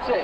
হচ্ছে।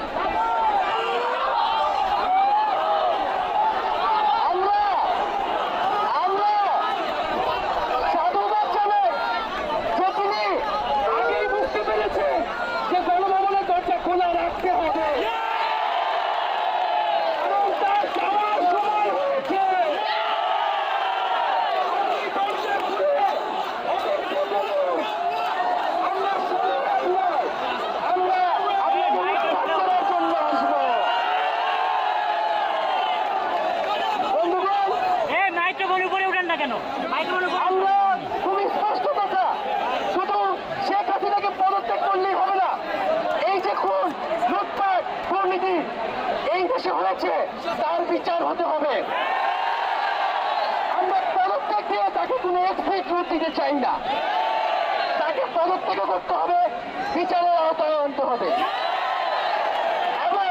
আমরা খুবই স্পষ্ট কথা, শুধু শেখ হাসিনাকে পদত্যাগ করলেই হবে না। এই যে খুন, লুটপাট, দুর্নীতি এই দেশে হয়েছে, তার বিচার হতে হবে। আমরা পদত্যাগ দিয়ে তাকে কোনো এক্সিট রুট দিতে চাই না। তাকে পদত্যাগ করতে হবে, বিচারের আওতায় আনতে হবে। এবং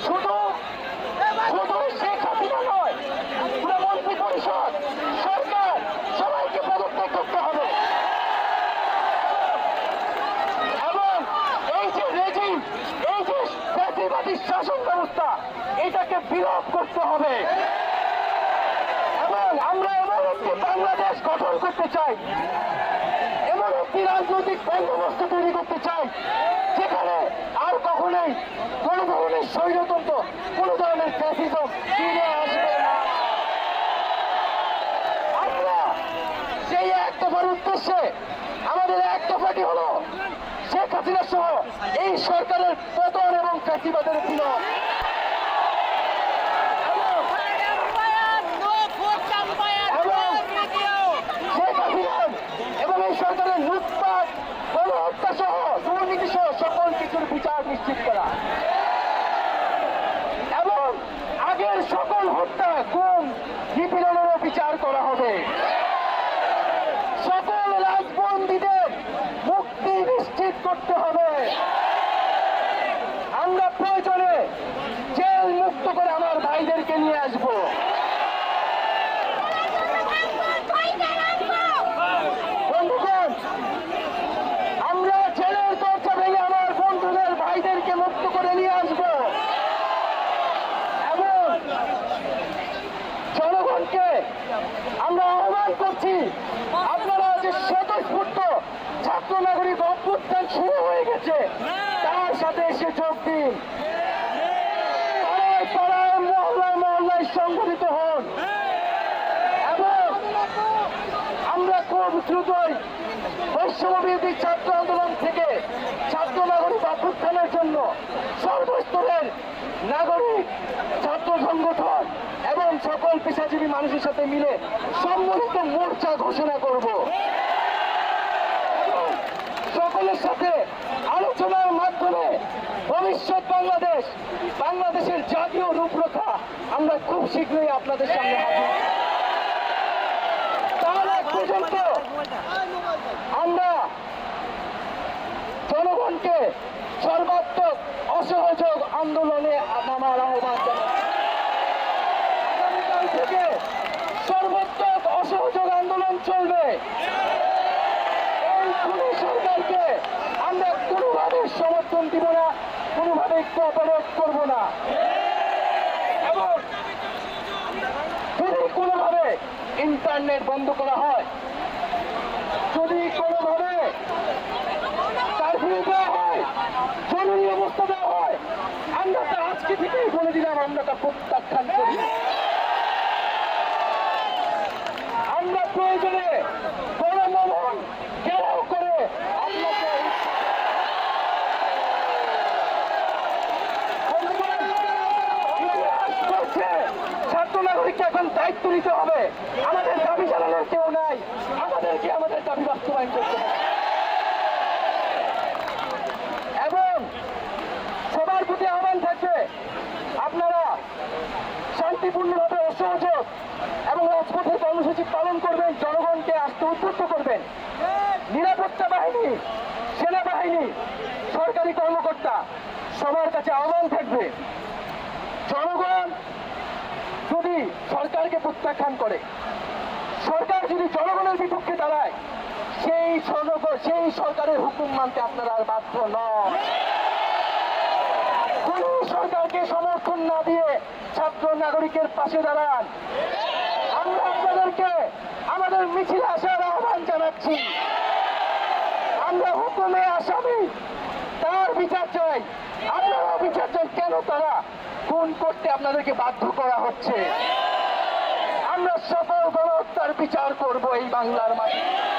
শুধু শেখ হাসিনা নয়, পুরো মন্ত্রী পরিষদ, সরকার, সবাইকে পদত্যাগ করতে হবে। এবং এই যে রেজিম, এই যে ফ্যাসিবাদী শাসন ব্যবস্থা, এটাকে বিলোপ করতে হবে। এবং আমরা এমন একটি বাংলাদেশ গঠন করতে চাই, এমন একটি রাজনৈতিক বন্দোবস্ত তৈরি করতে চাই, যেখানে আর কখনোই কোন ধরনের স্বৈরতন্ত্র, কোন ধরনের ফ্যাসিজম ফিরে আসবে না। আমরা সেই এক দফার উদ্দেশ্যে আমাদের এক দফাটি হলো শেখ হাসিনা সহ এই সরকারের পতন এবং ফ্যাসিবাদের বিলোপ। এবং এই সরকারের লুটপাট, গণহত্যা সহ দুর্নীতি সহ সকল কিছুর বিচার নিশ্চিত করা এবং আগের সকল হত্যা, গুম, নিপীড়নেরও বিচার করা হবে। সকল রাজবন্দীদের মুক্তি নিশ্চিত করতে হবে। আমরা প্রয়োজনে জেল মুক্ত করে আমার ভাইদেরকে নিয়ে আসবো। বন্ধুগণ, আমরা জেলের দরজা ভেঙে আমার বন্ধুদের ভাইদেরকে মুক্ত করে নিয়ে আসবো এবং জনগণকে আমরা আহ্বান করছি, আপনারা যে স্বতঃস্ফূর্ত ছাত্র নাগরিক অভ্যুত্থান শুরু হয়ে গেছে, তার সাথে এসে যোগ দিন। পাড়ায় পাড়ায়, মহল্লায় মহল্লায় সংগঠিত হন এবং আমরা খুব দ্রুতই বৈষম্যবিরোধী ছাত্র আন্দোলন থেকে ছাত্র নাগরিক অভ্যুত্থানের জন্য সর্বস্তরের নাগরিক, ছাত্র সংগঠন এবং সকল পেশাজীবী মানুষের সাথে মিলে সম্মিলিত মোর্চা ঘোষণা করব। সকলের সাথে আলোচনার মাধ্যমে ভবিষ্যৎ বাংলাদেশের জাতীয় রূপরেখা আমরা খুব শীঘ্রই আপনাদের সামনে হাজির। তার আগ পর্যন্ত আমরা জনগণকে সর্বাত্মক অসহযোগ আন্দোলনে নামার আহ্বান জানাই। আগামীকাল থেকে সর্বাত্মক অসহযোগ আন্দোলন চলবে। এই খুনি সরকারকে আমরা কোনোভাবে সমর্থন দিব না, কোনোভাবে কোঅপারেট করব না এবং যদি কোনোভাবে ইন্টারনেট বন্ধ করা হয়, যদি কোনোভাবে কারফিউ দেওয়া হয়, জরুরি অবস্থা দেওয়া হয়, আমরা তা আজকে থেকেই বলে দিলাম, আমরা তা প্রত্যাখ্যান করি। আমরা প্রয়োজনে গণভবন ঘেরাও করে আপনাকে ছাত্র নাগরিককে এখন দায়িত্ব নিতে হবে। আমাদের দাবি জানানোর কেউ নাই, আমাদেরকে আমাদের দাবি বাস্তবায়ন করতে হবে এবং সবার প্রতি আহ্বান থাকবে, আপনারা শান্তিপূর্ণভাবে অসহযোগ এবং রাজপথের কর্মসূচি পালন করবেন, জনগণকে আসতে উদ্বুদ্ধ করবেন। নিরাপত্তা বাহিনী, সেনাবাহিনী, সরকারি কর্মকর্তা সবার কাছে আহ্বান থাকবে, জনগণ যদি সরকারকে প্রত্যাখ্যান করে, সরকার যদি জনগণের বিপক্ষে দাঁড়ায়, সেই সরকারের হুকুম মানতে আপনারা আর বাধ্য নন। খুনি সরকারকে সমর্থন না দিয়ে ছাত্র নাগরিকের পাশে দাঁড়ান। আমরা আপনাদেরকে আমাদের মিছিলে আসার আহ্বান জানাচ্ছি। আমরা হুকুমে আসামি, তার বিচার চাই। আপনারা বিচার চাই, কেন তারা খুন করতে আপনাদেরকে বাধ্য করা হচ্ছে। আমরা সকল গণহত্যার বিচার করব এই বাংলার মাটিতে।